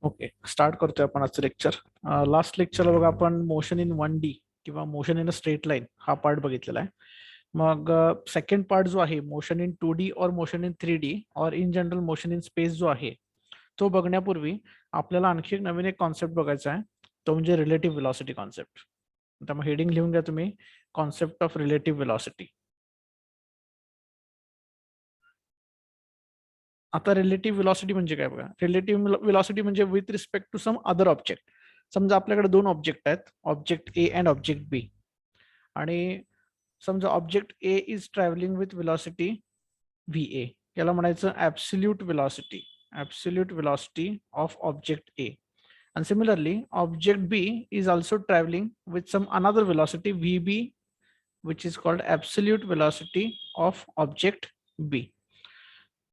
Okay, start करतोय आपण आजचं लेक्चर. लास्ट लेक्चरला बघा आपण मोशन इन 1D किंवा motion in a straight line हा पार्ट बघितलेला आहे. मग सेकंड पार्ट जो आहे मोशन इन 2D और मोशन इन 3D और in general motion in space जो आहे तो बघण्यापूर्वी आपल्याला आणखी एक नवीन एक कॉन्सेप्ट बघायचा आहे, तो म्हणजे रिलेटिव्ह व्हेलॉसिटी कॉन्सेप्ट. त्यामुळे हेडिंग लिहून घ्या तुम्ही, कॉन्सेप्ट ऑफ रिलेटिव्ह व्हेलॉसिटी. आता रिलेटिव्ह व्हेलॉसिटी म्हणजे काय बघा. रिलेटिव्ह व्हेलॉसिटी म्हणजे with respect to some other object. समजा आपल्याकडे दोन ऑब्जेक्ट आहेत, object A and object B. आणि समजा object A is travelling with velocity V A, याला म्हणायचं absolute velocity. Absolute velocity of object A. And similarly, object B is also traveling with some another velocity VB, which is called absolute velocity of object B.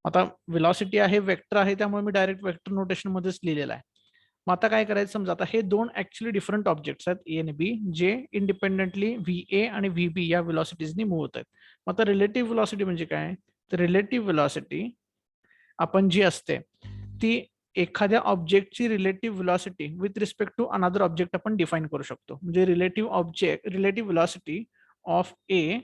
आता velocity आहे, vector आहे, त्यामुळे मी direct vector notation मध्येच लिहिलेला आहे. मग आता काय करायचं, समजा आता हे दोन ऍक्च्युअली डिफरंट ऑब्जेक्ट्स आहेत ए आणि बी, जे इंडिपेंडेंटली व्ही ए आणि व्ही बी या व्हेलॉसिटीजनी मूव्ह होत आहेत. मग आता रिलेटिव्ह व्हेलॉसिटी म्हणजे काय, तर रिलेटिव्ह व्हेलॉसिटी आपण जी असते ती एखाद्या ऑब्जेक्टची relative velocity with respect to another object आपण डिफाईन करू शकतो. म्हणजे relative velocity of A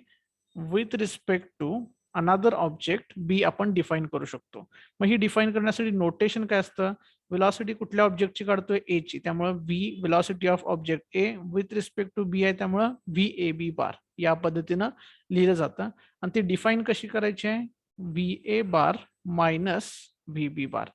with respect to another object B आपण डिफाईन करू शकतो. मग ही डिफाईन करण्यासाठी नोटेशन काय असतं, व्हेलॉसिटी कुठल्या ऑब्जेक्टची काढतोय, ए ची, त्यामुळे V velocity of object A with respect to B आहे, त्यामुळं व्ही ए बी बार या पद्धतीनं लिहिलं जातं. आणि ती डिफाईन कशी करायची आहे, V A bar minus V B bar.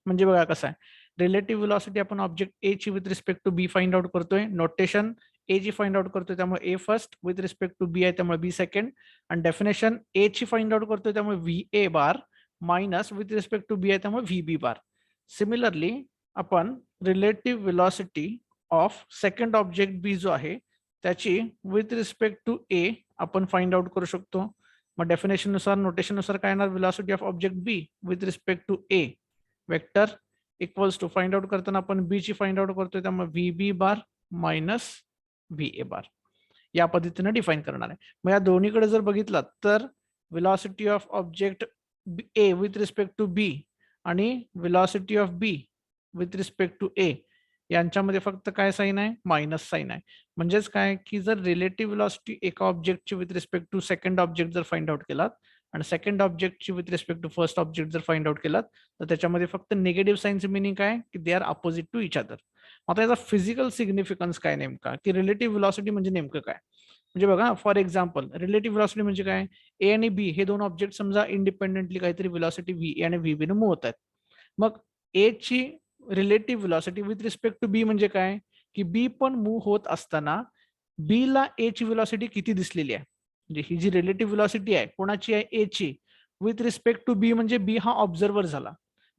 म्हणजे बघा कसं आहे, रिलेटिव्ह व्हेलॉसिटी आपण ऑब्जेक्ट ए ची with respect to B find out करतोय. नोटेशन ए ची फाइंड आउट करतोय, त्यामुळे A first, with respect to B आहे त्यामुळे बी सेकंड. आणि डेफिनेशन ए ची फाइंड आउट करतोय, त्यामुळे V A bar minus with respect to B आहे त्यामुळे व्ही बी बार. सिमिलरली आपण relative velocity of second object B जो आहे त्याची विथ रिस्पेक्ट टू ए आपण फाइंड आउट करू शकतो. मग डेफिनेशन नुसार, नोटेशन नुसार काय येणार, velocity of object B with respect to A vector equals to find out करताना आपण बी ची फाइंड आउट करतोय, त्यामुळे V B bar minus V A bar या पद्धतीने डिफाईन करणार आहे. मग या दोन्हीकडे जर बघितलं तर velocity of object A with respect to B आणि velocity of B with respect to A यांच्यामध्ये फक्त काय साईन आहे, मायनस साईन आहे. म्हणजेच काय की जर रिलेटिव्ह व्हेलॉसिटी एका ऑब्जेक्टची with respect to second object जर फाइंड आउट केलात आणि सेकंड ऑब्जेक्टची with respect to first object जर फाइंड आउट केलात, तर त्याच्यामध्ये फक्त निगेटिव्ह साईनचं मिनिंग काय की they are opposite to each other. आता याचा फिजिकल सिग्निफिकन्स काय नेमका, की रिलेटिव्ह व्हेलॉसिटी म्हणजे नेमकं काय. म्हणजे बघा, फॉर एक्झाम्पल रिलेटिव्ह व्हेलॉसिटी म्हणजे काय, ए आणि बी हे दोन ऑब्जेक्ट समजा इंडिपेंडेंटली काहीतरी व्हेलॉसिटी व्ही ए आणि व्ही बी ने मूव्ह होत आहेत. मग ए ची relative velocity with respect to B म्हणजे काय, की बी पण मूव्ह होत असताना बी ला ए ची व्हेलॉसिटी किती दिसलेली आहे. म्हणजे ही जी रिलेटिव्ह व्हेलॉसिटी आहे कोणाची आहे, ए ची, विथ रिस्पेक्ट टू बी म्हणजे बी हा ऑब्झर्वर झाला.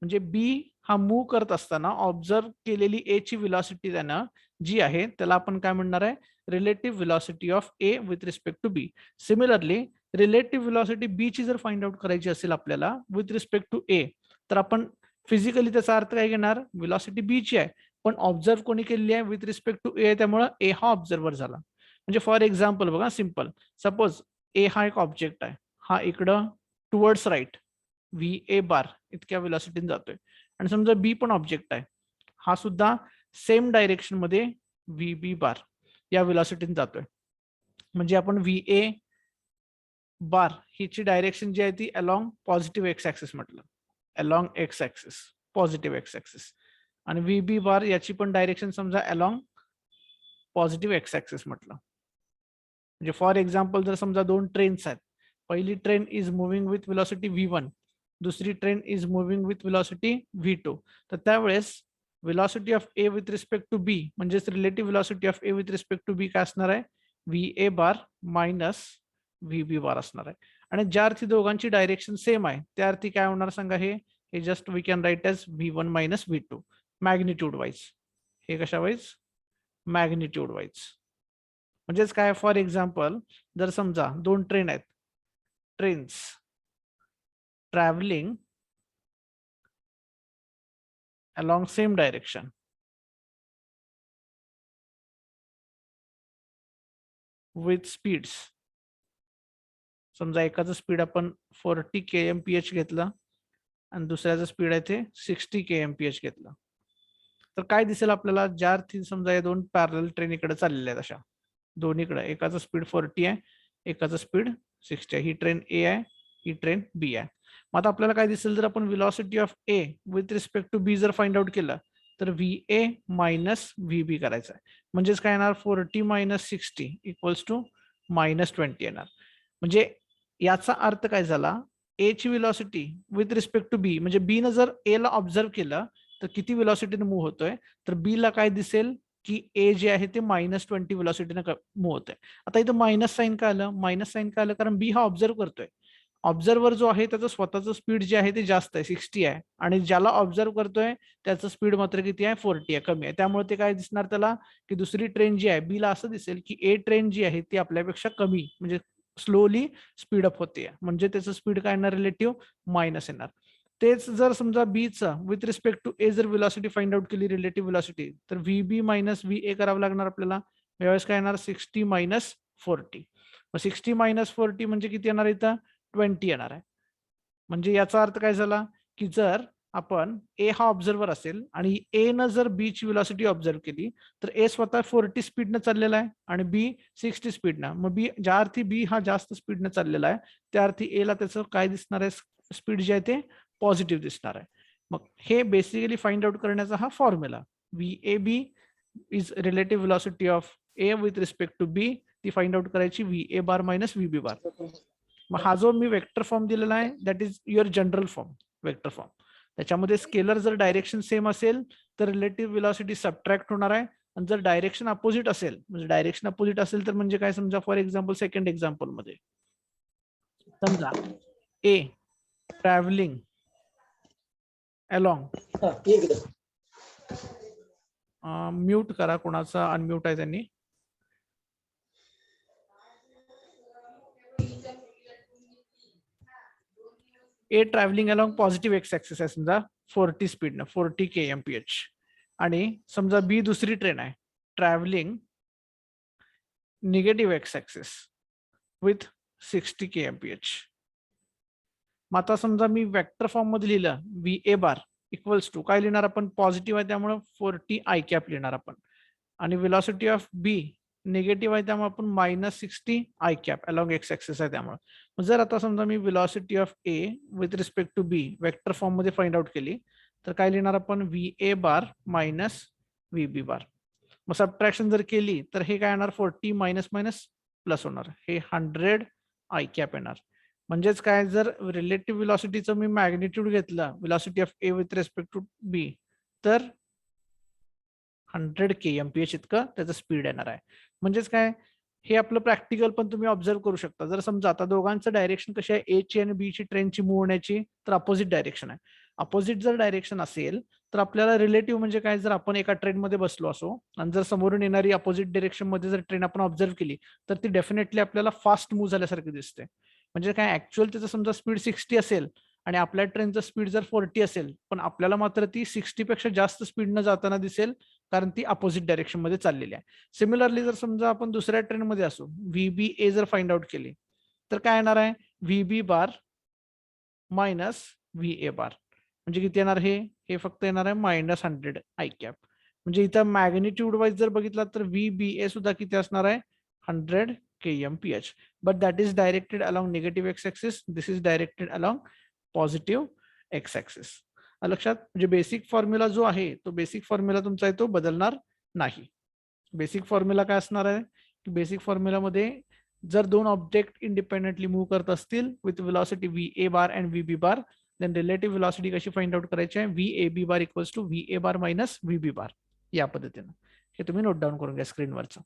म्हणजे बी हा मूव्ह करत असताना ऑब्झर्व केलेली ए ची व्हेलॉसिटी त्यानं जी आहे त्याला आपण काय म्हणणार आहे, relative velocity of A with respect to B. Similarly relative velocity B ची जर फाइंड आउट करायची असेल आपल्याला विथ रिस्पेक्ट टू ए, तर आपण फिजिकली त्याचा अर्थ काय घेणार, व्हेलॉसिटी बी ची आहे पण ऑब्झर्व कोणी केलेली आहे, विथ रिस्पेक्ट टू ए, त्यामुळे ए हा ऑब्झर्वर झाला. म्हणजे फॉर एक्झाम्पल बघा, सिम्पल, सपोज ए हा एक ऑब्जेक्ट आहे, हा इकडं टुवर्ड्स राईट व्ही ए बार इतक्या व्हेलॉसिटीने जातोय. आणि समजा बी पण ऑब्जेक्ट आहे, हा सुद्धा सेम डायरेक्शन मध्ये व्ही बी बार या व्हेलॉसिटीने जातोय. म्हणजे आपण व्ही ए बार हिची डायरेक्शन जी आहे ती अलॉंग पॉझिटिव्ह एक्स ऍक्सिस म्हटलं, along X axis, positive X axis. आणि व्ही बी बार याची पण डायरेक्शन समजा अलॉंग पॉझिटिव्ह एक्स ऍक्सिस म्हटलं. म्हणजे फॉर एक्झाम्पल जर समजा दोन ट्रेन्स आहेत, पहिली train is moving with velocity V1, दुसरी train is moving with velocity V2, तर त्यावेळेस velocity of A with respect to B म्हणजेच relative velocity of A with respect to B काय असणार आहे, V A bar minus V B bar असणार आहे. आणि ज्या अर्थी दोघांची डायरेक्शन सेम आहे त्या अर्थी काय होणार सांगा, हे just we can write as V1 minus V2 magnitude wise. हे कशा वाईज, मॅग्निट्यूड वाईज. म्हणजेच काय, फॉर एक्झाम्पल जर समजा दोन ट्रेन आहेत, trains travelling along same direction with speeds, समजा एकाचं स्पीड आपण 40 kmph घेतला आणि दुसऱ्याचं स्पीड आहे ते 60 kmph घेतला. तर काय दिसेल आपल्याला, ज्या अर्थी समजा या दोन पॅरल ट्रेन इकडे चाललेल्या आहेत अशा दोन्हीकडे, एकाचं स्पीड 40 आहे, एकाचं स्पीड 60 आहे. ही ट्रेन ए आहे, ही ट्रेन बी आहे. मग आता आपल्याला काय दिसेल, जर आपण velocity of A with respect to B जर फाइंड आउट केलं तर V A minus V B करायचं आहे. म्हणजेच काय येणार, 40 मायनस 60 इक्वल्स टू -20 येणार. म्हणजे याचा अर्थ काय झाला, ए ची velocity with respect to B, म्हणजे बी न जर ए ला ऑब्झर्व केलं तर किती व्हेलॉसिटीने मूव्ह होतोय, तर बी ला काय दिसेल की ए जे आहे ते -20 व्हेलॉसिटीने मूव्ह होतंय. आता इथं मायनस साईन का आलं, मायनस साईन का आलं, कारण बी हा ऑब्झर्व करतोय. ऑब्झर्वर जो आहे त्याचं स्वतःचं स्पीड जे आहे ते जास्त आहे, 60 आहे, आणि ज्याला ऑब्झर्व करतोय त्याचं स्पीड मात्र किती आहे, 40 आहे, कमी आहे. त्यामुळे ते काय दिसणार त्याला, की दुसरी ट्रेन जी आहे बी ला असं दिसेल की ए ट्रेन जी आहे ती आपल्यापेक्षा कमी, म्हणजे स्लोली स्पीड अप होते, म्हणजे त्याचं स्पीड काय येणार, रिलेटिव्ह मायनस येणार. तेच जर समजा बीचा विथ रिस्पेक्ट टू ए जर व्हेलॉसिटी फाइंड आउट केली, रिलेटिव्ह व्हेलॉसिटी, तर V B minus V A करावं लागणार आपल्याला. यावेळेस काय येणार, 60 मायनस 40. मग 60 मायनस 40 म्हणजे किती येणार, इथं 20 येणार आहे. म्हणजे याचा अर्थ काय झाला, की जर आपण ए हा ऑब्झर्वर असेल आणि ए न जर बी ची व्हेलॉसिटी ऑब्झर्व केली, तर ए स्वतः 40 स्पीडनं चाललेला आहे आणि बी 60 स्पीडनं. मग बी ज्या अर्थी बी हा जास्त स्पीडनं चाललेला आहे, त्या अर्थी ए ला त्याचं काय दिसणार आहे, स्पीड जे आहे ते पॉझिटिव्ह दिसणार आहे. मग हे बेसिकली फाइंड आउट करण्याचा हा formula, V A B is relative velocity of A with respect to B, ती फाइंड आउट करायची V A bar minus V B bar. मग हा जो मी वेक्टर फॉर्म दिलेला आहे that is your general form, vector form. त्याच्यामध्ये scalar जर डायरेक्शन सेम असेल तर रिलेटिव्ह व्हेलॉसिटी सबट्रॅक्ट होणार आहे, आणि जर डायरेक्शन अपोजिट असेल, म्हणजे डायरेक्शन अपोजिट असेल तर म्हणजे काय, समजा फॉर एक्झाम्पल सेकंड एक्झाम्पल मध्ये समजा ए ट्रॅव्हलिंग अलॉंग, म्यूट करा, कोणाचा अनम्यूट आहे त्यांनी. A travelling along positive X axis आहे, समजा 40 स्पीडनं, 40 kmph, आणि समजा बी दुसरी ट्रेन आहे travelling negative x axis with 60 kmph. मग आता समजा मी वेक्टर फॉर्म मध्ये लिहिलं V A bar equals to काय लिहिणार आपण, पॉझिटिव्ह आहे त्यामुळे 40 आय कॅप लिहिणार आपण, आणि व्हेलॉसिटी ऑफ बी निगेटिव्ह आहे त्यामुळे आपण -60 I cap along X axis आहे त्यामुळे. जर आता समजा मी velocity of A with respect to B vector form मध्ये फाइंड आउट केली, तर काय लिहिणार आपण, V A bar minus V B bar. मग सबट्रॅक्शन जर केली तर हे काय येणार, 40 मायनस मायनस प्लस होणार, हे 100 आय कॅप येणार. म्हणजेच काय, जर रिलेटिव्ह व्हेलॉसिटीचं मी मॅग्निट्यूड घेतलं, velocity of A with respect to B, तर 100 kmph इतकं त्याचं स्पीड येणार आहे. म्हणजेच काय, हे आपलं प्रॅक्टिकल पण तुम्ही ऑब्झर्व करू शकता. जर समजा आता दोघांचं डायरेक्शन कशी आहे, ए ची आणि बी ची ट्रेनची मूव्ह होण्याची, तर अपोजिट डायरेक्शन आहे. अपोजिट जर डायरेक्शन असेल तर आपल्याला रिलेटिव्ह म्हणजे काय, जर आपण एका ट्रेनमध्ये बसलो असो आणि जर समोरून येणारी अपोजिट डायरेक्शन मध्ये जर ट्रेन आपण ऑब्झर्व केली, तर ती डेफिनेटली आपल्याला फास्ट मूव्ह झाल्यासारखी दिसते. म्हणजे काय, ऍक्च्युअल त्याचं समजा स्पीड 60 असेल आणि आपल्या ट्रेनचं स्पीड जर 40 असेल, पण आपल्याला मात्र ती 60 पेक्षा जास्त स्पीडनं जाताना दिसेल, कारण ती अपोजिट डायरेक्शन मध्ये चाललेली आहे. सिमिलरली जर समजा आपण दुसऱ्या ट्रेन मध्ये असू, व्ही बी ए जर फाइंड आउट केली, तर काय येणार आहे, V B bar minus V A bar, म्हणजे किती येणार, हे फक्त येणार आहे -100 आय कॅप. म्हणजे इथं मॅग्निट्यूड वाईज जर बघितला तर व्ही बी ए सुद्धा किती असणार आहे, 100 kmph. But that is directed along negative x axis, this is directed along positive X axis. लक्षात, म्हणजे बेसिक फॉर्म्युला जो आहे तो बेसिक फॉर्म्युला तुमचा आहे तो बदलणार नाही. बेसिक फॉर्म्युला काय असणार आहे, की बेसिक फॉर्म्युलामध्ये जर दोन ऑब्जेक्ट इंडिपेंडेंटली मूव्ह करत असतील with velocity V A bar and V B bar, then relative velocity कशी फाइंड आउट करायची आहे, V A B bar equals to V A bar minus V B bar. या पद्धतीनं हे तुम्ही नोट डाऊन करून घ्या स्क्रीनवरचं.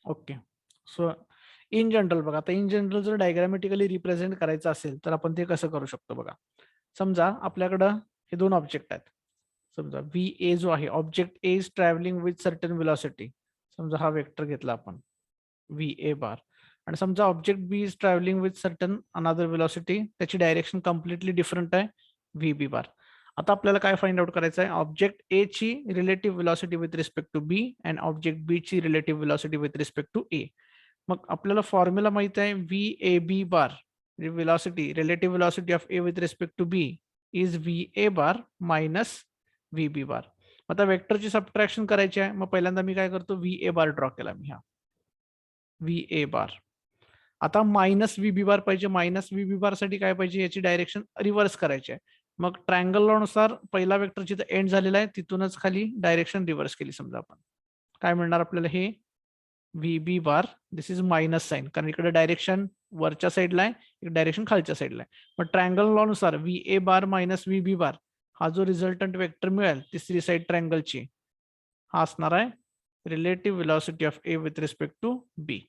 ओके. सो इन जनरल बघा, आता इन जनरल जर डायग्रामॅटिकली रिप्रेझेंट करायचं असेल तर आपण ते कसं करू शकतो बघा. समजा आपल्याकडं हे दोन ऑब्जेक्ट आहेत. समजा व्ही ए जो आहे, object A is travelling with certain velocity. समजा हा वेक्टर घेतला आपण व्ही ए बार, आणि समजा object B is travelling with certain another velocity, त्याची डायरेक्शन कम्प्लिटली डिफरंट आहे व्ही बी बार. आता आपल्याला काय फाइंड आउट करायचं आहे, ऑब्जेक्ट ए ची relative velocity with respect to B and object B ची relative velocity with respect to A. मग आपल्याला फॉर्म्युला माहित आहे, व्ही ए बी बार म्हणजे velocity, relative velocity of A with respect to B is V A bar minus V B bar. आता वेक्टरची subtraction करायची आहे. मग पहिल्यांदा मी काय करतो, व्ही ए बार ड्रॉ केला मी, हा व्ही ए बार. आता मायनस व्ही बी बार पाहिजे. मायनस व्ही बी बार साठी काय पाहिजे, याची डायरेक्शन रिव्हर्स करायची आहे. मग ट्रायंगल लॉ नुसार पहिला वेक्टर जिथं एंड झालेला आहे तिथूनच खाली डायरेक्शन रिव्हर्स केली. समजा आपण काय म्हणणार आपल्याला, हे V B bar this is minus sign, कारण इकडे डायरेक्शन वरच्या साईडला आहे, एक डायरेक्शन खालच्या साईडला आहे. मग ट्रायंगल लॉ नुसार V A bar minus V B bar हा जो रिझल्टंट वेक्टर मिळेल तिसरी साईड ट्रायंगलची, हा असणार आहे relative velocity of A with respect to B.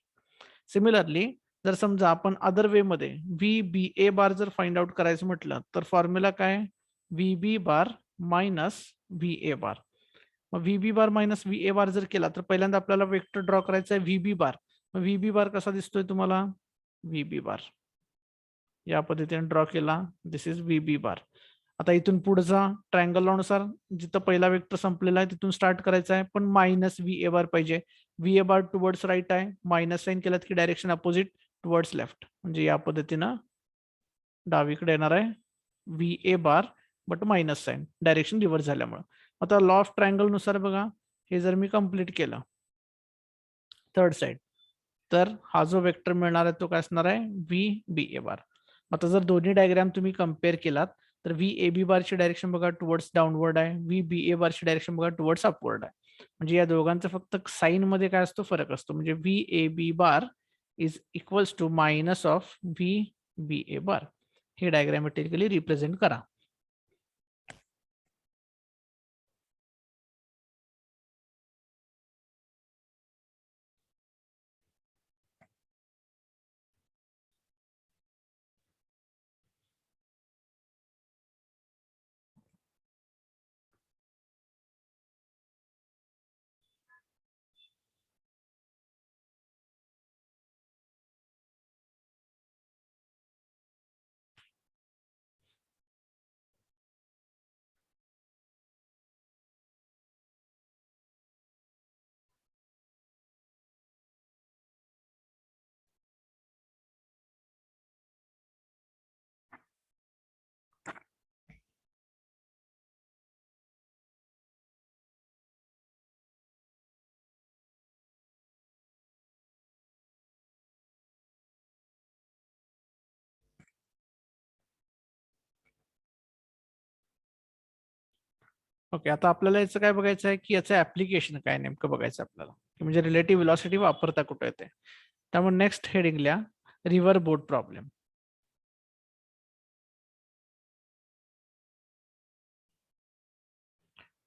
Similarly जर समजा आपण अदर वे मध्ये व्ही बी ए बार जर फाइंड आउट करायचं म्हटलं तर फॉर्म्युला काय, V B bar minus V A bar. मग V B bar minus V A bar जर केला तर पहिल्यांदा आपल्याला वेक्टर ड्रॉ करायचा आहे व्ही बी बार. मग व्ही बी बार कसा दिसतोय तुम्हाला, व्ही बी बार या पद्धतीने ड्रॉ केला, दिस इज व्ही बी बार. आता इथून पुढचा ट्रायंगल लॉ नुसार जिथं पहिला वेक्टर संपलेला आहे तिथून स्टार्ट करायचा आहे, पण मायनस व्ही ए बार पाहिजे. V A bar towards right आहे, मायनस साइन केलात की डायरेक्शन अपोजिट टुवर्ड्स लेफ्ट, म्हणजे या पद्धतीनं डावीकडे येणार आहे V A bar but minus sign, direction reverse झाल्यामुळे. आता लॉ ऑफ ट्रायंगल नुसार बघा, हे जर मी कंप्लीट केलं थर्ड साइड, तर हा जो वेक्टर मिळणार आहे तो काय असणार आहे, व्ही बी ए बार. आता जर दोन्ही डायग्राम तुम्ही कम्पेअर केलात तर व्ही ए बी बारची डायरेक्शन बघा टुवर्ड्स डाऊनवर्ड आहे, व्ही बी ए बारची डायरेक्शन बघा टुवर्ड्स अपवर्ड आहे. म्हणजे या दोघांचा फक्त साइन मध्ये काय असतो, फरक असतो. म्हणजे V A B bar is equals to minus of V B A bar. हे डायग्रामॅटिकली रिप्रेझेंट करा. ओके, आता आपल्याला याचं काय बघायचं आहे की याचं ऍप्लिकेशन काय नेमकं बघायचं आपल्याला, म्हणजे रिलेटिव्ह व्हेलॉसिटी वापरता कुठे येते. त्यामुळे नेक्स्ट हेडिंग लिहा, रिव्हर बोट प्रॉब्लेम.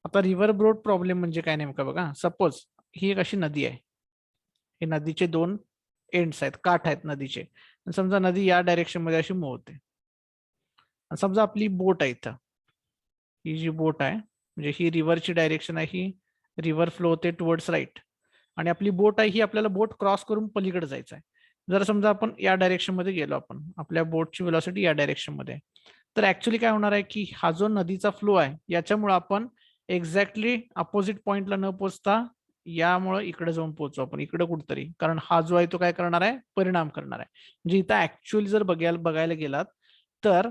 आता रिव्हर बोट प्रॉब्लेम म्हणजे काय नेमकं बघा. सपोज ही एक अशी नदी आहे, हे नदीचे दोन एंड्स आहेत, काठ आहेत नदीचे. समजा नदी या डायरेक्शन मध्ये अशी मूव्ह होते. समजा आपली बोट आहे इथं, ही जी बोट आहे म्हणजे ही रिव्हरची डायरेक्शन आहे, ही रिव्हर फ्लो होते टुवर्ड्स राईट, आणि आपली बोट आहे ही आपल्याला बोट क्रॉस करून पलीकडे जायचं आहे. जर समजा आपण या डायरेक्शन मध्ये गेलो, आपण आपल्या बोटची व्हेलॉसिटी या डायरेक्शन मध्ये, तर ऍक्च्युली काय होणार आहे की हा जो नदीचा फ्लो आहे याच्यामुळे आपण एक्झॅक्टली अपोजिट पॉइंटला न पोहोचता यामुळे इकडे जाऊन पोहोचू आपण, इकडे कुठतरी, कारण हा जो आहे तो काय करणार आहे, परिणाम करणार आहे. म्हणजे इथं ऍक्च्युअली जर बघायला गेलात तर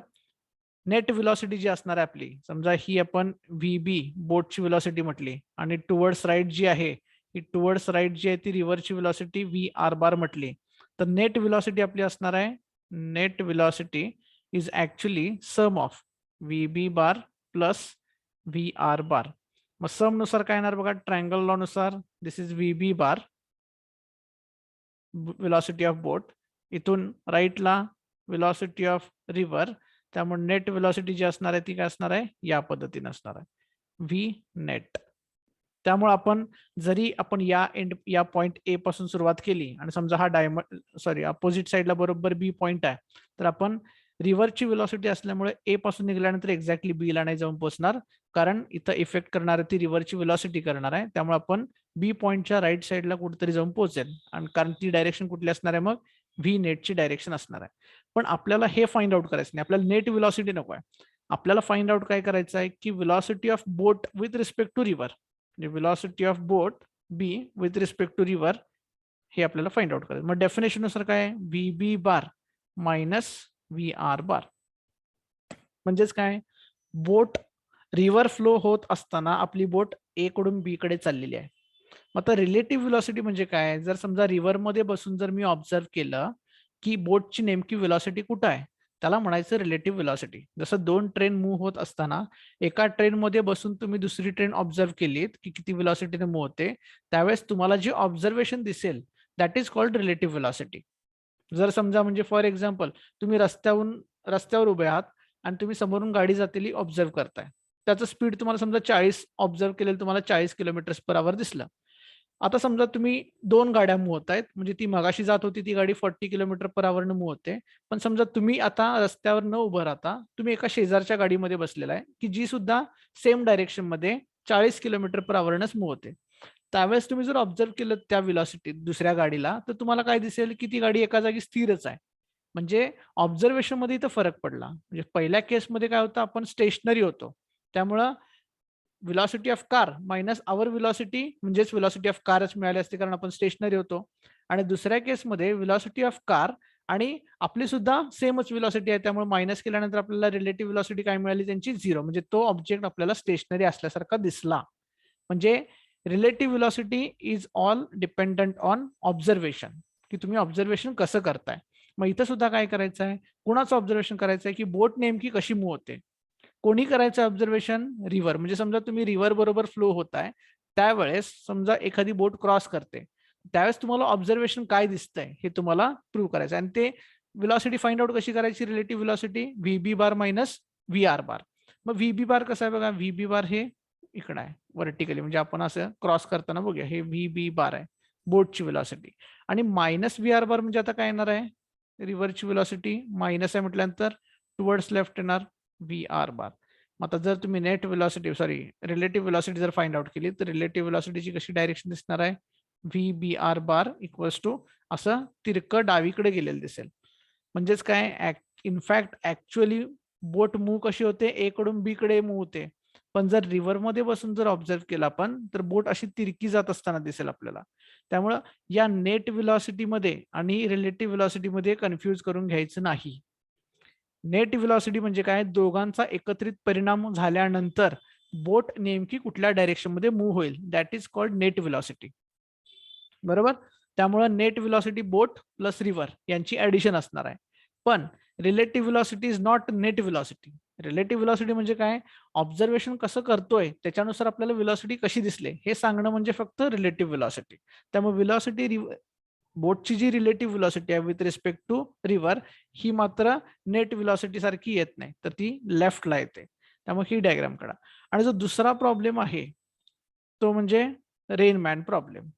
नेट व्हेलॉसिटी जी असणार आहे आपली, समजा ही आपण व्ही बी बोटची व्हेलॉसिटी म्हटली, आणि टुवर्ड्स राईट जी आहे, ही टुवर्ड्स राईट जी आहे ती रिव्हरची व्हेलॉसिटी व्ही आर बार म्हटली, तर नेट व्हेलॉसिटी आपली असणार आहे, net velocity is actually sum of V B bar plus V R bar. मग सम नुसार काय येणार बघा, ट्रायंगल लॉ नुसार this is V B bar velocity of boat, इथून राईटला व्हेलॉसिटी ऑफ रिव्हर, त्यामुळे नेट व्हेलॉसिटी जी असणार आहे ती काय असणार आहे, या पद्धतीने असणार आहे, व्ही नेट. त्यामुळे आपण जरी आपण या पॉइंट ए पासून सुरुवात केली आणि समजा हा अपोजिट साईडला बरोबर बी पॉइंट आहे, तर आपण रिव्हरची व्हेलॉसिटी असल्यामुळे ए पासून निघाल्यानंतर एक्झॅक्टली बी ला नाही जाऊन पोहोचणार, कारण इथं इफेक्ट करणार ती रिव्हरची व्हेलॉसिटी करणार आहे. त्यामुळे आपण बी पॉइंटच्या राईट साईडला कुठेतरी जाऊन पोहोचेल, आणि कारण ती डायरेक्शन कुठली असणार आहे, मग व्ही नेटची डायरेक्शन असणार आहे. पण आपल्याला हे फाइंड आउट करायचं नाही, आपल्याला नेट व्हेलॉसिटी नको आहे. आपल्याला फाइंड आउट काय करायचं आहे की velocity of boat with respect to river, म्हणजे velocity of boat B with respect to river, हे आपल्याला फाइंड आउट करायचं. मग डेफिनेशन नुसार काय, V B bar minus V R bar. म्हणजेच काय, बोट रिव्हर फ्लो होत असताना आपली बोट ए कडून बी कडे चाललेली आहे. मग आता रिलेटिव्ह व्हेलॉसिटी म्हणजे काय, जर समजा रिव्हर मध्ये बसून जर मी ऑब्झर्व केलं की बोटची नेमकी व्हेलॉसिटी कुठं आहे, त्याला म्हणायचं रिलेटिव्ह व्हेलॉसिटी. जसं दोन ट्रेन मूव्ह होत असताना एका ट्रेन मध्ये बसून तुम्ही दुसरी ट्रेन ऑब्झर्व केलीत की किती व्हेलॉसिटीने मूव्ह होते, त्यावेळेस तुम्हाला जे ऑब्झर्वेशन दिसेल that is called relative velocity. जर समजा म्हणजे फॉर एक्झाम्पल तुम्ही रस्त्यावर उभे आहात आणि तुम्ही समोरून गाडी जातेली ऑब्झर्व करताय, त्याचं स्पीड तुम्हाला समजा 40 ऑब्झर्व केलेलं तुम्हाला 40 किलोमीटर पर आवर दिसलं. आता समजा तुम्ही दोन गाड्या मूव्ह होत आहेत, म्हणजे ती मगाशी जात होती ती गाडी 40 किलोमीटर पर आवर न मूव्ह होते, पण समजा तुम्ही आता रस्त्यावर न उभं राहता तुम्ही एका शेजारच्या गाडीमध्ये बसलेला आहे की जी सुद्धा सेम डायरेक्शन मध्ये 40 किलोमीटर पर आवरनच मूव्ह होते. त्यावेळेस तुम्ही जर ऑब्झर्व केलं त्या व्हेलॉसिटी दुसऱ्या गाडीला, तर तुम्हाला काय दिसेल की ती गाडी एका जागी स्थिरच आहे. म्हणजे ऑब्झर्वेशन मध्ये इथं फरक पडला. म्हणजे पहिल्या केसमध्ये काय होतं, आपण स्टेशनरी होतो, त्यामुळं velocity of car minus our velocity म्हणजेच व्हेलॉसिटी ऑफ कारच मिळाली असते, कारण आपण स्टेशनरी होतो. आणि दुसऱ्या केसमध्ये व्हेलॉसिटी ऑफ कार आणि आपली सुद्धा सेमच व्हेलॉसिटी आहे, त्यामुळे मायनस केल्यानंतर आपल्याला रिलेटिव्ह व्हेलॉसिटी काय मिळाली, त्यांची 0, म्हणजे तो ऑब्जेक्ट आपल्याला स्टेशनरी असल्यासारखा दिसला. म्हणजे relative velocity is all dependent on observation, की तुम्ही ऑब्झर्वेशन कसं करताय. मग इथं सुद्धा काय करायचं आहे, कुणाचं ऑब्झर्वेशन करायचं आहे की बोट नेमकी कशी मूव्ह होते. कोणी करायचं ऑब्झर्वेशन, रिव्हर. म्हणजे समजा तुम्ही रिव्हर बरोबर फ्लो होताय, त्यावेळेस समजा एखादी बोट क्रॉस करते, त्यावेळेस तुम्हाला ऑब्झर्वेशन काय दिसतंय हे तुम्हाला प्रूव्ह करायचं. आणि ते व्हेलॉसिटी फाइंड आउट कशी करायची, relative velocity V B bar minus V R bar. मग व्ही बी बार कसं आहे बघा, व्ही बी बार हे इकडे आहे व्हर्टिकली, म्हणजे आपण असं क्रॉस करताना बघूया, हे व्ही बी बार आहे बोटची व्हेलॉसिटी. आणि मायनस व्ही आर बार म्हणजे आता काय येणार आहे, रिव्हरची व्हेलॉसिटी मायनस आहे म्हटल्यानंतर टुवर्ड्स लेफ्ट येणार व्ही आर बार. आता जर तुम्ही नेट व्हेलॉसिटी रिलेटिव्ह व्हेलॉसिटी जर फाइंड आउट केली, तर रिलेटिव्ह व्हेलॉसिटीची कशी डायरेक्शन दिसणार आहे, V B R bar equals to असं तिरकं डावीकडे गेलेलं दिसेल. म्हणजेच काय, इनफॅक्ट ऍक्च्युअली बोट मूव्ह कशी होते, ए कडून बी कडे मूव्ह होते. पण जर रिव्हर मध्ये बसून जर ऑब्झर्व केला आपण, तर बोट अशी तिरकी जात असताना दिसेल आपल्याला. त्यामुळं या नेट व्हेलॉसिटी मध्ये आणि रिलेटिव्ह व्हेलॉसिटी मध्ये कन्फ्युज करून घ्यायचं नाही. नेट व्हेलॉसिटी म्हणजे काय, दोघांचा एकत्रित परिणाम झाल्यानंतर बोट नेमकी कुठल्या डायरेक्शन मध्ये मूव्ह होईल, that is called net velocity. बरोबर. त्यामुळे नेट व्हेलॉसिटी बोट प्लस रिव्हर यांची ऍडिशन असणार आहे. पण relative velocity is not net velocity. Relative velocity म्हणजे काय, ऑब्झर्वेशन कसं करतोय त्याच्यानुसार आपल्याला व्हेलॉसिटी कशी दिसले हे सांगणं म्हणजे फक्त रिलेटिव्ह व्हेलॉसिटी. त्यामुळे व्हेलॉसिटी बोटची जी रिलेटिव्ह व्हेलॉसिटी आहे विथ रिस्पेक्ट टू रिव्हर, ही मात्र नेट व्हेलॉसिटी सारखी येत नाही, तर ती लेफ्टला येते. त्यामुळे ही डायग्राम काढा. आणि जो दुसरा प्रॉब्लेम आहे तो म्हणजे रेनमॅन प्रॉब्लेम.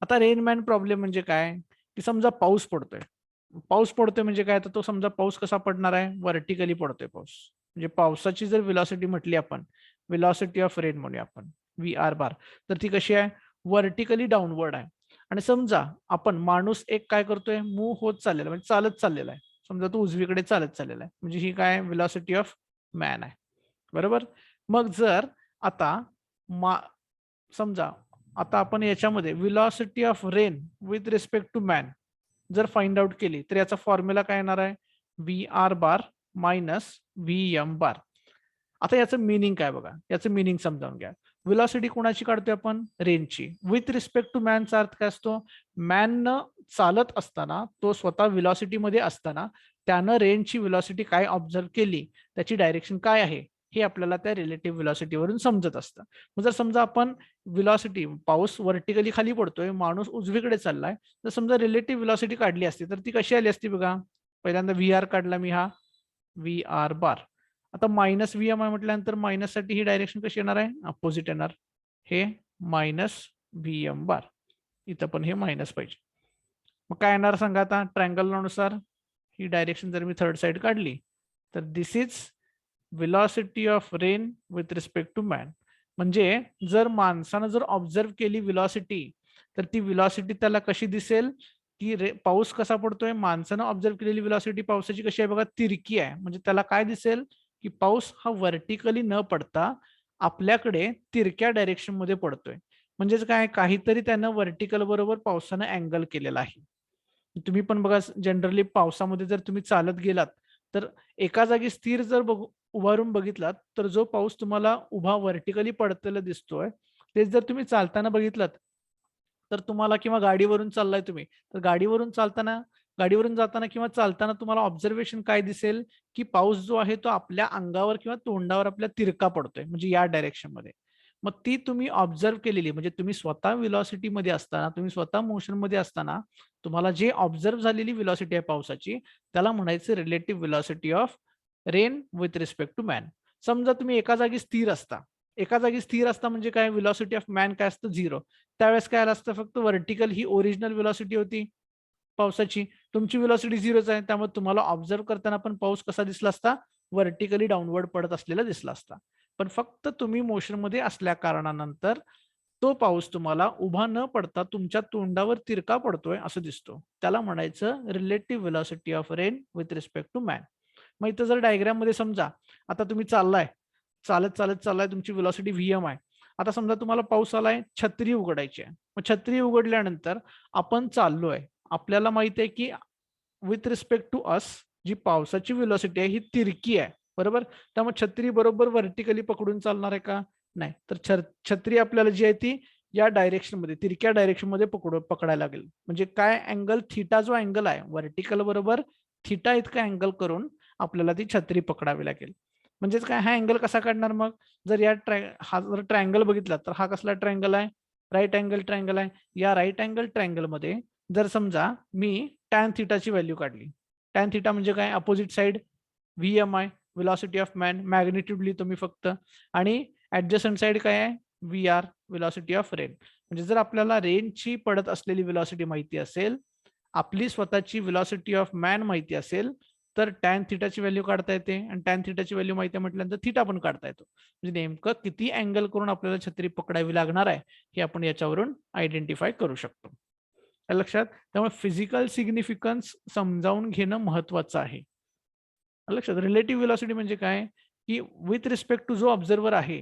आता रेनमॅन प्रॉब्लेम म्हणजे काय, की समजा पाऊस पडतोय म्हणजे काय, तर तो समजा पाऊस कसा पडणार आहे, व्हर्टिकली पडतोय पाऊस. म्हणजे पावसाची जर व्हेलॉसिटी म्हटली आपण, व्हेलॉसिटी ऑफ रेन म्हणूया आपण व्ही आर बार, तर ती कशी आहे, व्हर्टिकली डाऊनवर्ड आहे. आणि समजा आपण माणूस एक काय करतोय, मूव्ह होत चाललेला म्हणजे चालत चाललेला आहे, समजा तो उजवीकडे चालत चाललेला आहे, म्हणजे ही काय व्हेलॉसिटी ऑफ मॅन आहे. बरोबर. मग जर आता समजा आता आपण याच्यामध्ये velocity of rain with respect to man जर फाइंड आउट केली, तर याचा फॉर्म्युला काय येणार आहे, V R bar minus V M bar. आता याचं मिनिंग काय बघा, याचं मिनिंग समजावून घ्या. व्हेलॉसिटी कोणाची काढतोय आपण, रेनची. विथ रिस्पेक्ट टू मॅनचा अर्थ काय असतो, मॅन चालत असताना, तो स्वतः व्हेलॉसिटी मध्ये असताना त्यानं रेनची व्हेलॉसिटी काय ऑब्झर्व केली, त्याची डायरेक्शन काय आहे हे आपल्याला त्या रिलेटिव्ह व्हेलॉसिटीवरून समजत असतं. मग जर समजा आपण व्हेलॉसिटी, पाऊस व्हर्टिकली खाली पडतोय, माणूस उजवीकडे चाललाय, तर समजा रिलेटिव्ह व्हेलॉसिटी काढली असती तर ती कशी आली असती बघा. पहिल्यांदा व्ही आर काढला मी, हा व्ही आर बार. आता मायनस व्हीएम आहे म्हटल्यानंतर मायनस साठी ही डायरेक्शन कशी येणार आहे, अपोजिट येणार. हे मायनस व्हीएम बार, इथं पण हे मायनस पाहिजे. मग काय येणार सांगा आता, ट्रायंगल नुसार ही डायरेक्शन जर मी थर्ड साइड काढली तर this is velocity of rain with respect to man. म्हणजे जर माणसानं जर ऑब्झर्व केली व्हेलॉसिटी, तर ती व्हेलॉसिटी त्याला कशी दिसेल, की पाऊस कसा पडतोय, माणसानं ऑब्झर्व केलेली व्हेलॉसिटी पावसाची कशी आहे बघा, तिरकी आहे. म्हणजे त्याला काय दिसेल की पाऊस हा व्हर्टिकली न पडता आपल्याकडे तिरक्या डायरेक्शन मध्ये पडतोय. म्हणजेच काय, काहीतरी त्यानं व्हर्टिकल बरोबर पावसानं अँगल केलेला आहे. तुम्ही पण बघा जनरली पावसामध्ये जर तुम्ही चालत गेलात तर एका जागी स्थिर जर उभारून बघितलात तर जो पाऊस तुम्हाला उभा व्हर्टिकली पडतेला दिसतोय, तेच जर तुम्ही चालताना बघितलात तर तुम्हाला, किंवा गाडीवरून चाललाय तुम्ही तर गाडीवरून जाताना किंवा चालताना तुम्हाला ऑब्झर्वेशन काय दिसेल, की पाऊस जो आहे तो आपल्या अंगावर किंवा तोंडावर आपल्या तिरका पडतोय, म्हणजे या डायरेक्शन मध्ये. मग ती तुम्ही ऑब्झर्व केलेली, म्हणजे तुम्ही स्वतः व्हेलॉसिटी मध्ये असताना, तुम्ही स्वतः मोशन मध्ये असताना तुम्हाला जे ऑब्झर्व झालेली व्हेलॉसिटी आहे पावसाची, त्याला म्हणायचं relative velocity of rain with respect to man. समजा तुम्ही एका जागी स्थिर असता, म्हणजे काय, व्हेलॉसिटी ऑफ मॅन काय असतं, 0. त्यावेळेस काय असतं, फक्त व्हर्टिकल ही ओरिजिनल व्हेलॉसिटी होती पावसाची. तुमची व्हेलॉसिटी 0च आहे, त्यामुळे तुम्हाला ऑब्झर्व करताना पण पाऊस कसा दिसला असता, व्हर्टिकली डाऊनवर्ड पडत असलेला दिसला असता. पण फक्त तुम्ही मोशन मध्ये असल्या कारणानंतर तो पाऊस तुम्हाला उभा न पडता तुमच्या तोंडावर तिरका पडतोय असं दिसतो. त्याला म्हणायचं relative velocity of rain with respect to man. मग इथं जर डायग्राम मध्ये समजा, आता तुम्ही चालत चालत चाललाय, तुमची व्हेलॉसिटी व्हीएम आहे. आता समजा तुम्हाला पाऊस आलाय, छत्री उघडायची आहे. मग छत्री उघडल्यानंतर आपण चाललोय, आपल्याला माहिती आहे की विथ रिस्पेक्ट टू अस जी पावसाची व्हेलॉसिटी आहे ही तिरकी आहे, बरोबर. त्यामुळे छत्री बरोबर व्हर्टिकली पकडून चालणार आहे का, नाही. तर छत्री आपल्याला जी आहे ती या डायरेक्शन मध्ये, तिरक्या डायरेक्शन मध्ये पकडायला लागेल. म्हणजे काय, अँगल थिटा जो अँगल आहे व्हर्टिकल बरोबर थिटा इतका अँगल करून आपल्याला ती छत्री पकडावी लागेल. म्हणजेच काय, हा अँगल कसा काढणार मग, जर हा जर ट्रायंगल बघितला तर हा कसला ट्रायंगल आहे, राईट अँगल ट्रायंगल आहे. या राईट अँगल ट्रायंगल मध्ये जर समजा मी टॅन थिटाची व्हॅल्यू काढली, टॅन थिटा म्हणजे काय, अपोजिट साइड व्हीएम आहे, व्हेलॉसिटी ऑफ मॅन, मॅग्निट्यूड लिहितो मी फक्त, आणि ऍडजस्टंट साइड काय आहे, V R, velocity of rain. म्हणजे जर आपल्याला रेनची पडत असलेली व्हेलॉसिटी माहिती असेल, आपली स्वतःची व्हेलॉसिटी ऑफ मॅन माहिती असेल, तर टॅन थिटाची व्हॅल्यू काढता येते, आणि टॅन थिटाची व्हॅल्यू माहिती म्हटल्यानंतर थिटा पण काढता येतो. म्हणजे नेमकं किती अँगल करून आपल्याला छत्री पकडावी लागणार आहे हे आपण याच्यावरून आयडेंटिफाय करू शकतो. लक्षात. त्यामुळे फिजिकल सिग्निफिकन्स समजावून घेणं महत्वाचं आहे. लक्षात. रिलेटिव्ह व्हेलॉसिटी म्हणजे काय, की विथ रिस्पेक्ट टू जो ऑब्झर्वर आहे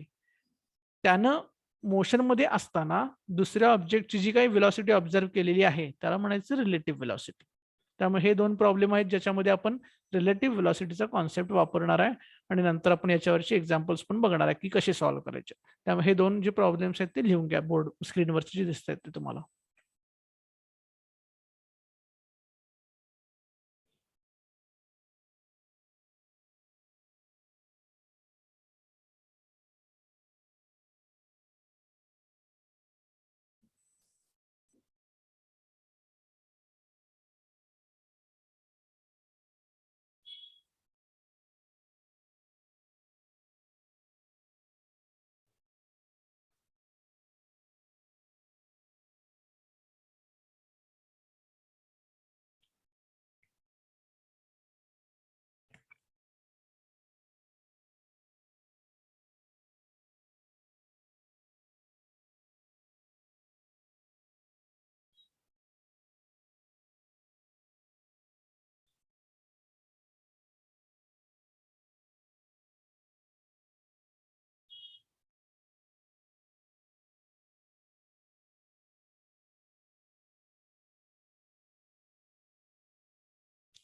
त्यानं मोशन मध्ये असताना दुसऱ्या ऑब्जेक्टची जी काही व्हेलॉसिटी ऑब्झर्व केलेली आहे त्याला म्हणायचं रिलेटिव्ह व्हेलॉसिटी. त्यामुळे हे दोन प्रॉब्लेम आहेत ज्याच्यामध्ये आपण रिलेटिव्ह व्हेलॉसिटीचा कॉन्सेप्ट वापरणार आहे, आणि नंतर आपण याच्यावरची एक्झाम्पल्स पण बघणार आहे की कसे सॉल्व्ह करायचे. त्यामुळे हे दोन जे प्रॉब्लेम्स आहेत ते लिहून घ्या बोर्ड स्क्रीनवरचे जे दिसत आहेत ते तुम्हाला.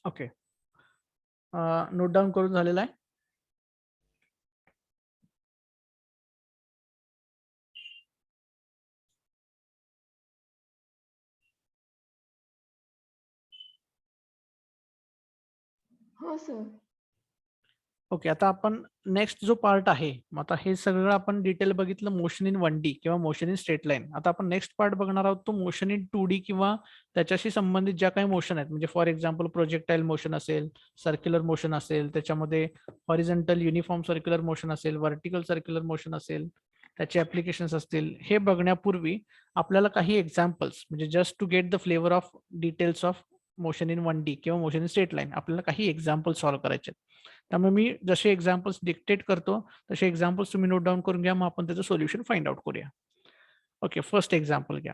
ओके. नोट डाऊन करून झालेला आहे. हो सर. ओके, आता आपण नेक्स्ट जो पार्ट आहे, मग आता हे सगळं आपण डिटेल बघितलं मोशन इन 1D किंवा मोशन इन स्ट्रेट लाईन. आता आपण नेक्स्ट पार्ट बघणार आहोत तो मोशन इन 2D किंवा त्याच्याशी संबंधित ज्या काही मोशन आहेत, म्हणजे फॉर एक्झाम्पल प्रोजेक्टाईल मोशन असेल, सर्क्युलर मोशन असेल, त्याच्यामध्ये हॉरिझॉन्टल युनिफॉर्म सर्क्युलर मोशन असेल, व्हर्टिकल सर्क्युलर मोशन असेल, त्याचे ऍप्लिकेशन्स असतील. हे बघण्यापूर्वी आपल्याला काही एक्झाम्पल्स, म्हणजे just to get the flavour of details of motion in 1D किंवा मोशन इन स्ट्रेट लाईन, आपल्याला काही एक्झाम्पल सॉल्व्ह करायचे आहेत. त्यामुळे मी जसे एक्झाम्पल्स डिक्टेट करतो तसे एक्झाम्पल्स तुम्ही नोट डाऊन करून घ्या, मग आपण त्याचं सोल्युशन फाइंड आउट करूया. ओके, फर्स्ट एक्झाम्पल घ्या.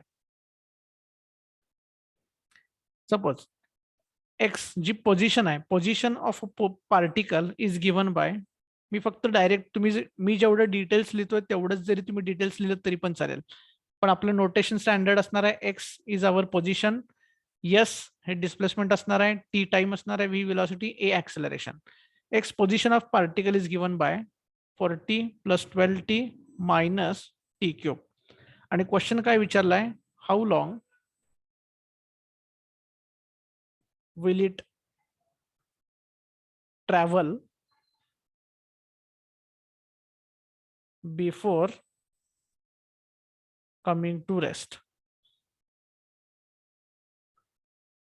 सपोज एक्स जी पोझिशन आहे, position of particle is given by, मी फक्त डायरेक्ट मी जेवढं डिटेल्स लिहितोय तेवढंच जरी तुम्ही डिटेल्स लिहिलं तरी पण चालेल, पण आपलं नोटेशन स्टँडर्ड असणार आहे X is our position, yes हे डिस्प्लेसमेंट असणार आहे, टी टाइम असणार आहे, V velocity, A acceleration. X position of particle is given by 40 + 12t - t cube. आणि क्वेश्चन काय विचारलाय, how long will it travel before coming to rest.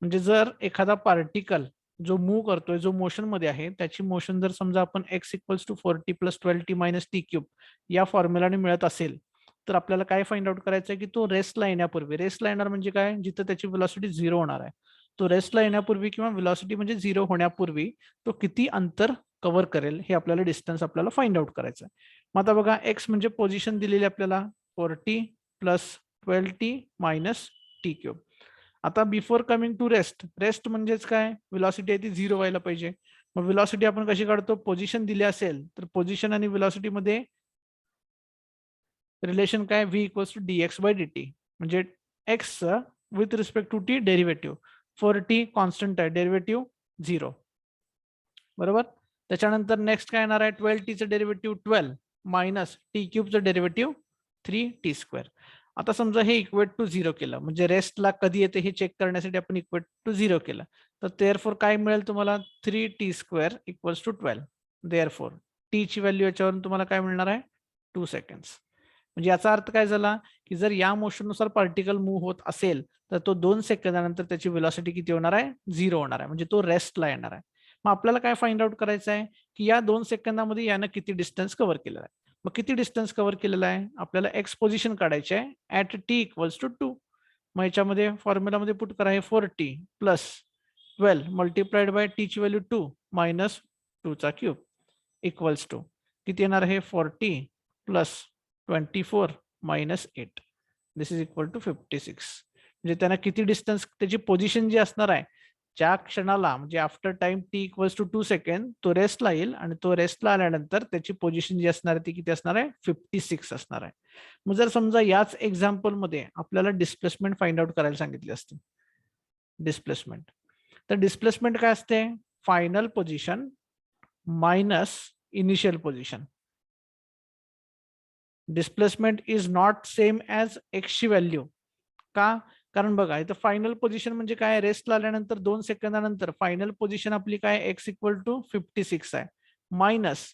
म्हणजे जर एखादा पार्टिकल जो मूव्ह करतोय, जो मोशन मध्ये आहे, त्याची मोशन जर समजा आपण x = 40 + 12t - t क्यूब या फॉर्म्युलाने मिळत असेल, तर आपल्याला काय फाइंड आउट करायचं आहे की तो रेस्टला येण्यापूर्वी, रेस्टला येणार म्हणजे काय, जिथं त्याची वेलॉसिटी 0 होणार आहे, तो रेस्टला येण्यापूर्वी किंवा वेलॉसिटी म्हणजे 0 होण्यापूर्वी तो किती अंतर कव्हर करेल, हे आपल्याला डिस्टन्स आपल्याला फाइंड आउट करायचं आहे. मग आता बघा, एक्स म्हणजे पोझिशन दिलेली आपल्याला 40 + 12t - t क्यूब. आता before coming to rest, rest म्हणजेच काय, वेलॉसिटी आहे ती 0 व्हायला पाहिजे. मग वेलॉसिटी आपण कशी काढतो, पोझिशन दिली असेल तर पोझिशन आणि वेलॉसिटी मध्ये रिलेशन काय, v = dx/dt, म्हणजे x with respect to T derivative, for T constant आहे, डेरिव्हेटिव्ह 0. बरोबर. त्याच्यानंतर नेक्स्ट काय येणार आहे, 12t चं डेरिव्हेटिव्ह 12 - t क्यूबचं डेरिव्हेटिव्ह 3t². आता समजा हे इक्वेट टू 0 केलं, म्हणजे रेस्टला कधी येते हे चेक करण्यासाठी आपण इक्वेट टू 0 केलं, तर देअरफॉर काय मिळेल तुम्हाला, 3t² = 12. देअरफॉर टी ची व्हॅल्यू याच्यावरून तुम्हाला काय मिळणार आहे, 2 सेकंड्स. म्हणजे याचा अर्थ काय झाला, की जर या मोशननुसार पार्टिकल मूव्ह होत असेल तर तो 2 सेकंदानंतर त्याची वेलॉसिटी किती होणार आहे, 0 होणार आहे, म्हणजे तो रेस्टला येणार आहे. मग आपल्याला काय फाइंड आउट करायचं आहे, की या 2 सेकंदामध्ये यानं किती डिस्टन्स कव्हर केलेला आहे. मग किती डिस्टन्स कव्हर केलेला आहे, आपल्याला एक्स पोझिशन काढायची आहे ऍट t = 2. मग याच्यामध्ये फॉर्म्युलामध्ये पुट करा, हे 4t + 12 मल्टिप्लाइड बाय टी ची व्हॅल्यू 2 - 2 क्यूब इक्वल्स टू किती येणार आहे, 40 + 24 - 8. दिस इज इक्वल टू 56. म्हणजे त्यांना किती डिस्टन्स, त्याची पोझिशन जी असणार आहे, ज्या क्षणाला म्हणजे आफ्टर टाइम t = 2 सेकंड तो रेस्टला येईल, आणि तो रेस्टला आल्यानंतर त्याची पोझिशन जी असणार आहे ती किती असणार आहे, 56 असणार आहे. मग जर समजा याच एक्झाम्पल मध्ये आपल्याला डिस्प्लेसमेंट फाइंड आउट करायला सांगितले असते, डिस्प्लेसमेंट, तर डिस्प्लेसमेंट काय असते, final position minus initial position. Displacement is not same as एक्सची व्हॅल्यू. का, कारण बघा इथं फायनल पोझिशन म्हणजे काय, रेस्टला आल्यानंतर 2 सेकंदानंतर फायनल पोझिशन आपली काय, x = 56 आहे, मायनस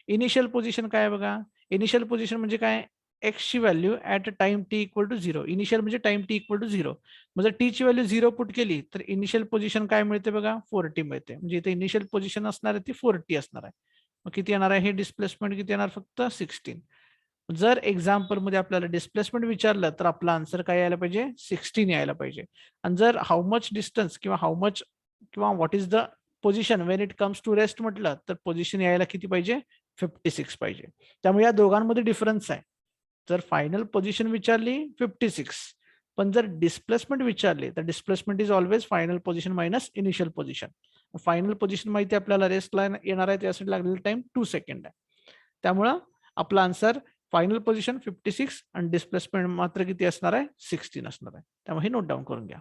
इनिशियल पोझिशन काय आहे बघा, इनिशियल पोझिशन म्हणजे काय, x ची value at time t = 0. Initial म्हणजे टाइम t = 0. मग जर t ची व्हॅल्यू 0 पुट केली तर इनिशियल पोझिशन काय मिळते बघा, 4t मिळते, म्हणजे इथे इनिशियल पोझिशन असणार आहे ती 4t असणार आहे. मग किती येणार आहे, हे डिस्प्लेसमेंट किती येणार, फक्त 16. जर एक्झाम्पल मध्ये आपल्याला डिस्प्लेसमेंट विचारलं तर आपला आन्सर काय यायला पाहिजे, 16 यायला पाहिजे. आणि जर हाऊ मच डिस्टन्स किंवा हाऊ मच किंवा what is the position when it comes to rest म्हटलं तर पोझिशन यायला किती पाहिजे, 56 पाहिजे. त्यामुळे या दोघांमध्ये डिफरन्स आहे. जर फायनल पोझिशन विचारली 56, पण जर डिस्प्लेसमेंट विचारली तर displacement is always final position minus initial position. Final position माहिती आपल्याला रेस्टला येणार आहे, त्यासाठी लागलेला टाइम 2 सेकंड आहे. त्यामुळं आपला आन्सर फायनल पोझिशन 56 आणि डिस्प्लेसमेंट मात्र किती असणार आहे, 16 असणार आहे. त्यामुळे हे नोट डाऊन करून घ्या.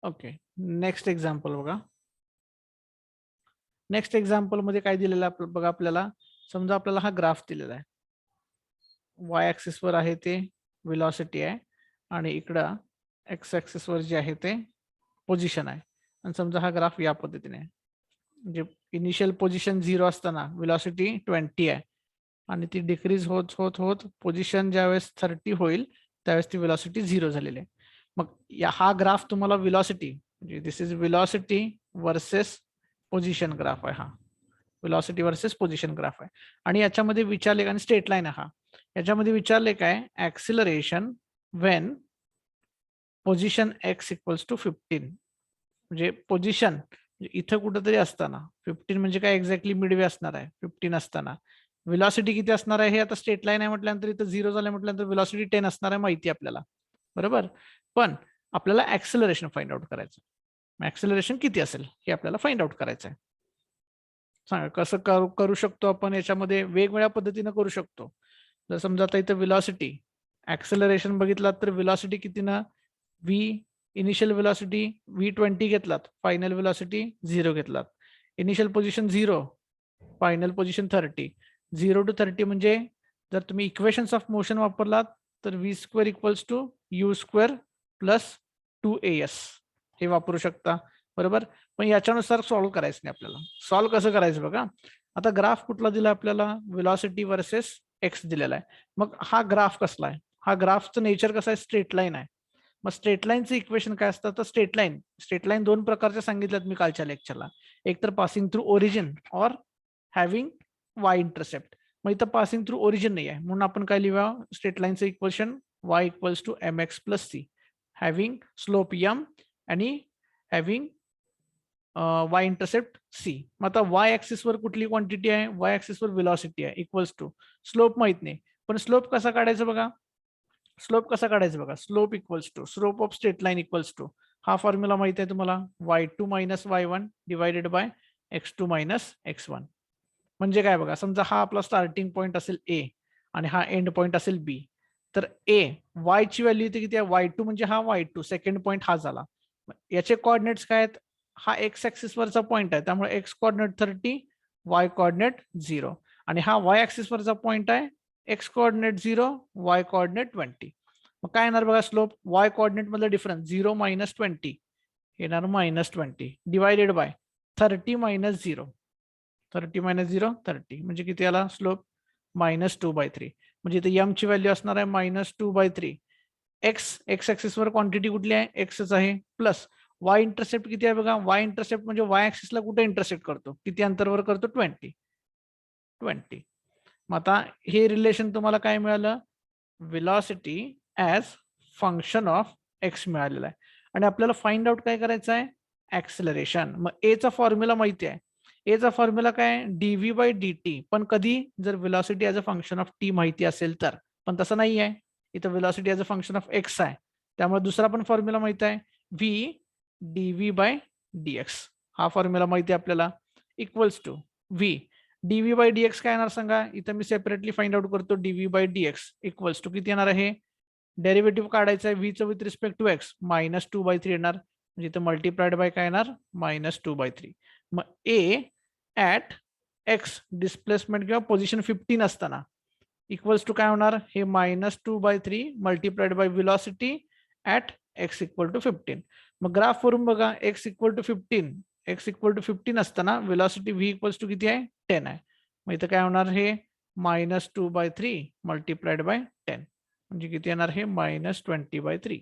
ओके, नेक्स्ट एक्झाम्पल बघा. नेक्स्ट एक्झाम्पल मध्ये काय दिलेलं आहे बघा आपल्याला. समजा आपल्याला हा ग्राफ दिलेला आहे, वाय ऍक्सिस वर आहे ते वेलॉसिटी आहे आणि इकडं एक्स ऍक्सिस वर जे आहे ते पोझिशन आहे. आणि समजा हा ग्राफ या पद्धतीने आहे, म्हणजे इनिशियल पोझिशन 0 असताना वेलॉसिटी 20 आहे आणि ती डिक्रीज होत होत होत पोझिशन ज्यावेळेस 30 होईल त्यावेळेस ती वेलॉसिटी 0 झालेली आहे. मग हा ग्राफ तुम्हाला वेलॉसिटी, म्हणजे this is velocity versus position graph आहे. हा वेलॉसिटी वर्सेस पोझिशन ग्राफ आहे आणि याच्यामध्ये विचारले, आणि स्ट्रेट लाईन आहे हा, याच्यामध्ये विचारले काय, acceleration when position X equals to 15. म्हणजे पोझिशन इथं कुठंतरी असताना 15 म्हणजे काय एक्झॅक्टली मिडवे असणार आहे 15 असताना वेलॉसिटी किती असणार आहे. हे आता स्ट्रेट लाईन आहे म्हटल्यानंतर इथं 0 झालं म्हटल्यानंतर वेलॉसिटी 10 असणार आहे माहिती आपल्याला, बरोबर. पण आपल्याला ऍक्सिलरेशन फाइंड आउट करायचं. ऍक्सिलरेशन किती असेल हे आपल्याला फाइंड आउट करायचं आहे. सांगा कसं करू शकतो आपण. याच्यामध्ये वेगवेगळ्या पद्धतीने करू शकतो. जर समजा आता इथं वेलॉसिटी ऍक्सिलरेशन बघितलात तर वेलॉसिटी किती ना, व्ही इनिशियल वेलॉसिटी V20 घेतलात, फायनल वेलॉसिटी 0 घेतलात. Initial position 0, final position 30. 0 to 30 म्हणजे जर तुम्ही इक्वेशन्स ऑफ मोशन वापरलात तर V² equals to U² plus 2AS हे वापरू शकता, बरोबर. पण याच्यानुसार सॉल्व्ह करायचं नाही आपल्याला. सॉल्व्ह कसं करायचं बघा. आता ग्राफ कुठला दिला आपल्याला, वेलॉसिटी वर्सेस एक्स दिलेला आहे. मग हा ग्राफ कसला आहे, हा ग्राफचं नेचर कसं आहे, स्ट्रेट लाईन आहे. मग स्ट्रेट लाईनचं इक्वेशन काय असतं, तर स्ट्रेट लाईन दोन प्रकारच्या सांगितल्यात मी कालच्या लेक्चरला. एक तर पासिंग थ्रू ओरिजिन और हॅव्हिंग वाय इंटरसेप्ट. मग इथं पासिंग थ्रू ओरिजिन नाही आहे म्हणून आपण काय लिहूया, स्ट्रेट लाईनचं equation Y equals to mx plus C, having slope m आणि हॅव्हिंग वाय इंटरसेप्ट सी. मग आता वाय ऍक्सिस वर कुठली क्वांटिटी आहे, वाय ऍक्सिस वर वेलॉसिटी आहे इक्वल्स टू स्लोप माहित नाही, पण स्लोप कसा काढायचा बघा. Slope equals to slope of straight line equals to, हा फॉर्म्युला माहिती आहे तुम्हाला, y2 minus y1 divided by x2 minus x1. म्हणजे काय बघा, समजा हा आपला स्टार्टिंग पॉईंट असेल ए आणि हा एंड पॉईंट असेल बी. तर ए वाय ची व्हॅल्यू इथे किती आहे, y2 म्हणजे हा y2 सेकंड पॉईंट हा झाला. याचे कोऑर्डिनेट्स काय आहेत, हा एक्स ऍक्सिस वरचा पॉईंट आहे त्यामुळे एक्स कोऑर्डिनेट 30, वाय कोऑर्डिनेट 0 आणि हा वाय ऍक्सिस वरचा पॉईंट आहे, एक्स कोऑर्डिनेट 0, वाय कोऑर्डिनेट 20. मग काय येणार बघा, स्लोप वाय कोऑर्डिनेट मधलं डिफरन्स 0 मायनस 20 येणार -20 डिवायडेड बाय 30 मायनस 0, 30 मायनस 0 30 म्हणजे किती आला स्लोप, -2/3. म्हणजे इथे एम ची व्हॅल्यू असणार आहे -2/3. एक्स ऍक्सिस वर क्वांटिटी कुठली आहे, एक्सच आहे, प्लस वाय इंटरसेप्ट किती आहे बघा. वाय इंटरसेप्ट म्हणजे वाय ऍक्सिसला कुठे इंटरसेप्ट करतो, किती अंतरवर करतो, 20. मग आता हे रिलेशन तुम्हाला काय मिळालं, velocity as function of x मिळालेला आहे. आणि आपल्याला फाइंड आउट काय करायचं आहे, ऍक्सिलरेशन. मग ए चा फॉर्म्युला माहिती आहे, ए चा फॉर्म्युला काय, dv/dt. पण कधी, जर velocity as a function of T माहिती असेल तर. पण तसं नाही आहे, इथं velocity as a function of x आहे त्यामुळे दुसरा पण फॉर्म्युला माहिती आहे, v dv/dx. हा फॉर्म्युला माहिती आहे आपल्याला, इक्वल्स टू v dv/dx काय येणार सांगा. इथं मी सेपरेटली फाइंड आउट करतो, dv/dx इक्वल्स टू किती येणार आहे, डेरिव्हेटिव्ह काढायचं आहे व्हीचं विथ रिस्पेक्ट टू एक्स, -2/3 येणार. म्हणजे इथं मल्टिप्लाइड बाय काय येणार, -2/3. मग ए ऍट एक्स डिस्प्लेसमेंट किंवा पोझिशन 15 असताना इक्वल्स टू काय होणार, हे -2/3 multiplied by velocity at X equal to 15. मग ग्राफ वरून बघा, एक्स इक्वल टू 15 असताना वेलॉसिटी व्ही इक्वल्स टू किती आहे, 10 आहे. मग इथं काय होणार, हे -2/3 मल्टिप्लाइड बाय 10 म्हणजे किती येणार, हे -20/3.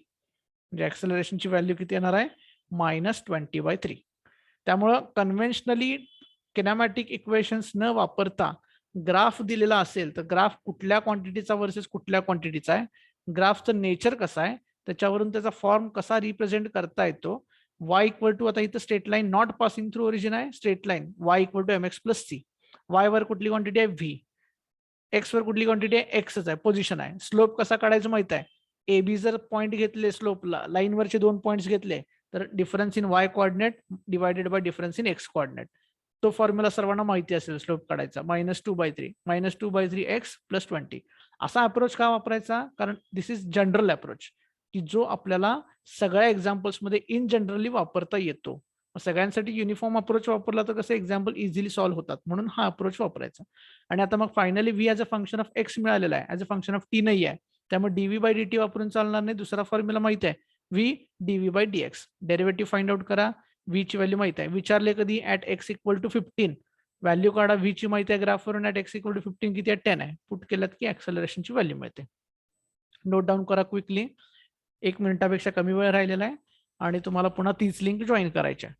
म्हणजे ऍक्सेलरेशनची व्हॅल्यू किती येणार आहे, -20/3. त्यामुळं कन्व्हेन्शनली किनेमॅटिक इक्वेशन्स न वापरता ग्राफ दिलेला असेल तर ग्राफ कुठल्या क्वांटिटीचा वर्सेस कुठल्या क्वांटिटीचा आहे, ग्राफचं नेचर कसं आहे त्याच्यावरून त्याचा फॉर्म कसा रिप्रेझेंट करता येतो. वाय इक्वल टू, आता इथं straight line not passing through origin आहे, straight line Y equal to mx plus C. Y वर कुठली क्वांटिटी आहे, व्ही. एक्स वर कुठली क्वांटिटी आहे, एक्सच आहे, पोझिशन आहे. स्लोप कसा काढायचं माहित आहे, ए बी जर पॉईंट घेतले स्लोपला, लाईनवरचे 2 पॉईंट्स घेतले तर difference in Y coordinate divided by difference in x coordinate. तो फॉर्म्युला सर्वांना माहिती असेल स्लोप काढायचा, -2/3 एक्स प्लस 20. असा अप्रोच का वापरायचा, कारण दिस इज जनरल अप्रोच. की जो आपल्याला सगळ्या एक्झाम्पल्समध्ये इन जनरली वापरता येतो. सगळ्यांसाठी युनिफॉर्म अप्रोच वापरला तर कसं एक्झाम्पल इझिली सॉल्व्ह होतात, म्हणून हा अप्रोच वापरायचा. आणि आता मग finally V as a function of x मिळालेला आहे, as a function of T नाही आहे. त्यामुळे डीव्ही बाय डी टी वापरून चालणार नाही. दुसरा फॉर्म्युला माहिती आहे, V DV by D X. Derivative find out करा, व्ही ची व्हॅल्यू माहिती आहे. विचारले कधी at X equal to 15 value काढा, व्ही ची माहिती आहे ग्राफवरून, ऍट एक्स इक्वल टू 15 किती आहे 10 आहे. पुट केल्यात की ऍक्सलरेशनची व्हॅल्यू मिळते. नोट डाऊन करा क्विकली. 1 मिनिटापेक्षा कमी वेळ राहिलेला आहे आणि तुम्हाला पुन्हा तीच लिंक जॉईन करायची आहे.